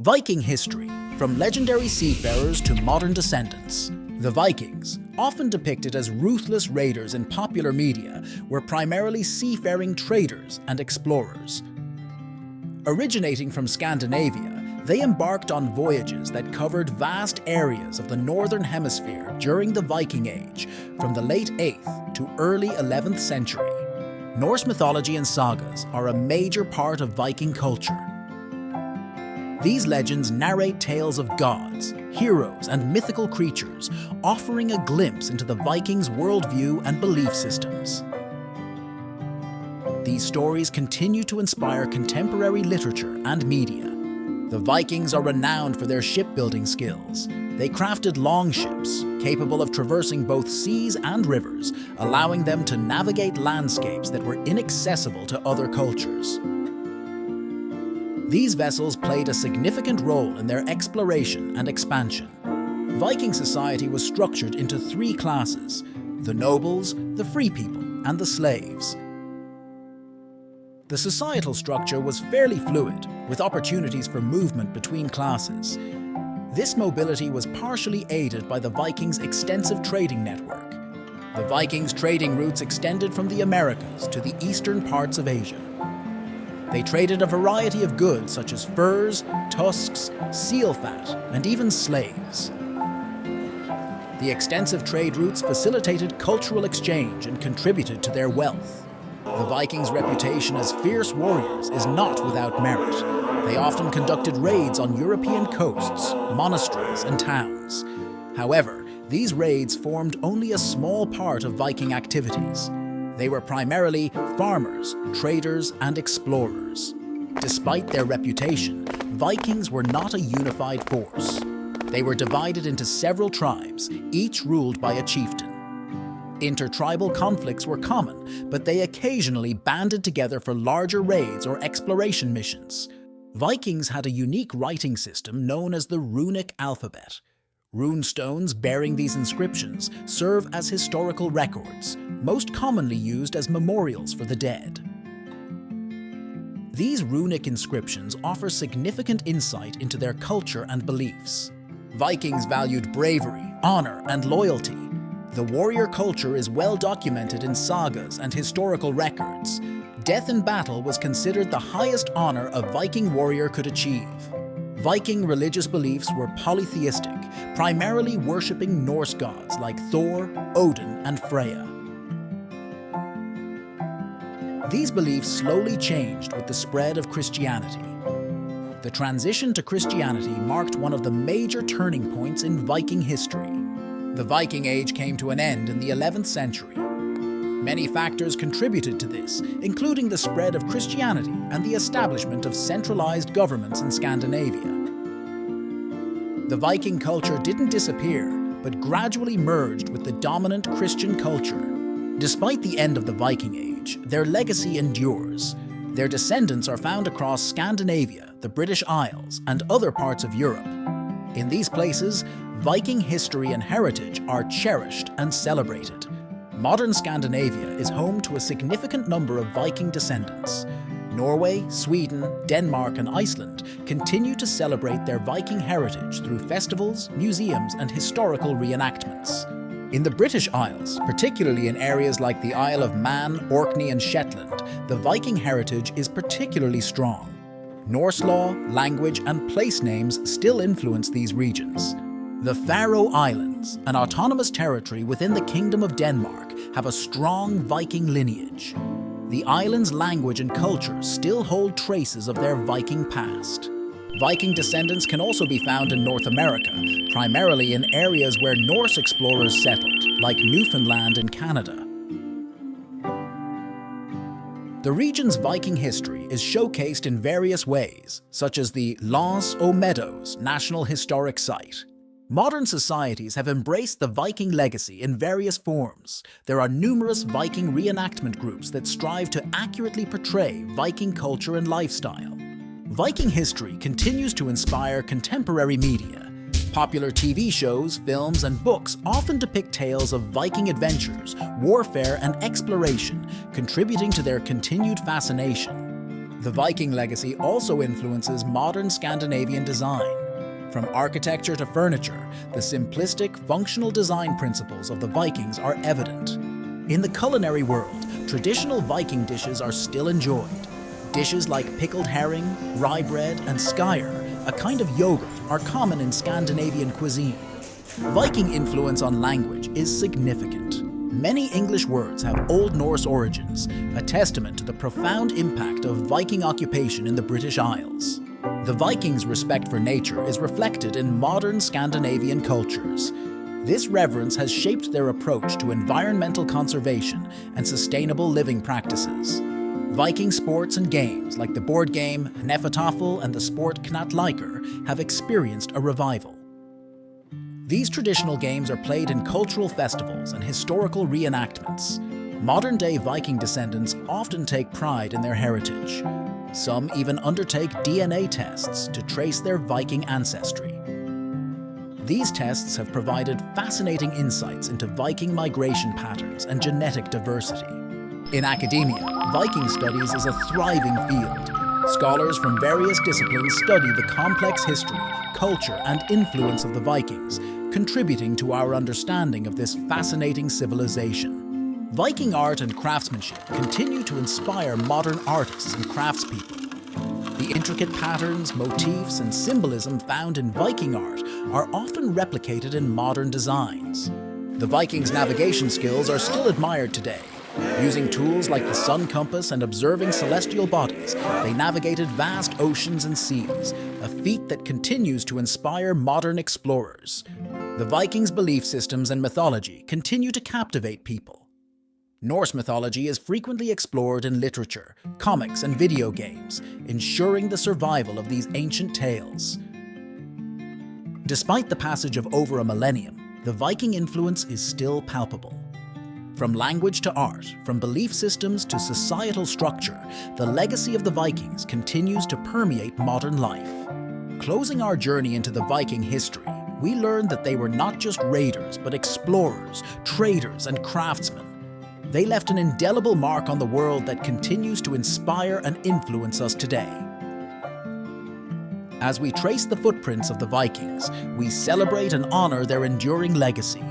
Viking history, from legendary seafarers to modern descendants. The Vikings, often depicted as ruthless raiders in popular media, were primarily seafaring traders and explorers. Originating from Scandinavia, they embarked on voyages that covered vast areas of the northern hemisphere during the Viking Age, from the late 8th to early 11th century. Norse mythology and sagas are a major part of Viking culture. These legends narrate tales of gods, heroes, and mythical creatures, offering a glimpse into the Vikings' worldview and belief systems. These stories continue to inspire contemporary literature and media. The Vikings are renowned for their shipbuilding skills. They crafted longships, capable of traversing both seas and rivers, allowing them to navigate landscapes that were inaccessible to other cultures. These vessels played a significant role in their exploration and expansion. Viking society was structured into three classes: the nobles, the free people, and the slaves. The societal structure was fairly fluid, with opportunities for movement between classes. This mobility was partially aided by the Vikings' extensive trading network. The Vikings' trading routes extended from the Americas to the eastern parts of Asia. They traded a variety of goods such as furs, tusks, seal fat, and even slaves. The extensive trade routes facilitated cultural exchange and contributed to their wealth. The Vikings' reputation as fierce warriors is not without merit. They often conducted raids on European coasts, monasteries, and towns. However, these raids formed only a small part of Viking activities. They were primarily farmers, traders, and explorers. Despite their reputation, Vikings were not a unified force. They were divided into several tribes, each ruled by a chieftain. Intertribal conflicts were common, but they occasionally banded together for larger raids or exploration missions. Vikings had a unique writing system known as the runic alphabet. Rune stones bearing these inscriptions serve as historical records, most commonly used as memorials for the dead. These runic inscriptions offer significant insight into their culture and beliefs. Vikings valued bravery, honor, and loyalty. The warrior culture is well documented in sagas and historical records. Death in battle was considered the highest honor a Viking warrior could achieve. Viking religious beliefs were polytheistic, primarily worshipping Norse gods like Thor, Odin, and Freya. These beliefs slowly changed with the spread of Christianity. The transition to Christianity marked one of the major turning points in Viking history. The Viking Age came to an end in the 11th century. Many factors contributed to this, including the spread of Christianity and the establishment of centralized governments in Scandinavia. The Viking culture didn't disappear, but gradually merged with the dominant Christian culture. Despite the end of the Viking Age, their legacy endures. Their descendants are found across Scandinavia, the British Isles, and other parts of Europe. In these places, Viking history and heritage are cherished and celebrated. Modern Scandinavia is home to a significant number of Viking descendants. Norway, Sweden, Denmark, and Iceland continue to celebrate their Viking heritage through festivals, museums, and historical reenactments. In the British Isles, particularly in areas like the Isle of Man, Orkney, and Shetland, the Viking heritage is particularly strong. Norse law, language, and place names still influence these regions. The Faroe Islands, an autonomous territory within the Kingdom of Denmark, have a strong Viking lineage. The island's language and culture still hold traces of their Viking past. Viking descendants can also be found in North America, primarily in areas where Norse explorers settled, like Newfoundland and Canada. The region's Viking history is showcased in various ways, such as the Lance aux Meadows National Historic Site. Modern societies have embraced the Viking legacy in various forms. There are numerous Viking reenactment groups that strive to accurately portray Viking culture and lifestyle. Viking history continues to inspire contemporary media. Popular TV shows, films, and books often depict tales of Viking adventures, warfare, and exploration, contributing to their continued fascination. The Viking legacy also influences modern Scandinavian design. From architecture to furniture, the simplistic, functional design principles of the Vikings are evident. In the culinary world, traditional Viking dishes are still enjoyed. Dishes like pickled herring, rye bread, and skyr, a kind of yogurt, are common in Scandinavian cuisine. Viking influence on language is significant. Many English words have Old Norse origins, a testament to the profound impact of Viking occupation in the British Isles. The Vikings' respect for nature is reflected in modern Scandinavian cultures. This reverence has shaped their approach to environmental conservation and sustainable living practices. Viking sports and games like the board game Hnefatafl and the sport Knatleikur have experienced a revival. These traditional games are played in cultural festivals and historical reenactments. Modern-day Viking descendants often take pride in their heritage. Some even undertake DNA tests to trace their Viking ancestry. These tests have provided fascinating insights into Viking migration patterns and genetic diversity. In academia, Viking studies is a thriving field. Scholars from various disciplines study the complex history, culture, and influence of the Vikings, contributing to our understanding of this fascinating civilization. Viking art and craftsmanship continue to inspire modern artists and craftspeople. The intricate patterns, motifs, and symbolism found in Viking art are often replicated in modern designs. The Vikings' navigation skills are still admired today. Using tools like the sun compass and observing celestial bodies, they navigated vast oceans and seas, a feat that continues to inspire modern explorers. The Vikings' belief systems and mythology continue to captivate people. Norse mythology is frequently explored in literature, comics, and video games, ensuring the survival of these ancient tales. Despite the passage of over a millennium, the Viking influence is still palpable. From language to art, from belief systems to societal structure, the legacy of the Vikings continues to permeate modern life. Closing our journey into the Viking history, we learned that they were not just raiders, but explorers, traders, and craftsmen. They left an indelible mark on the world that continues to inspire and influence us today. As we trace the footprints of the Vikings, we celebrate and honor their enduring legacy.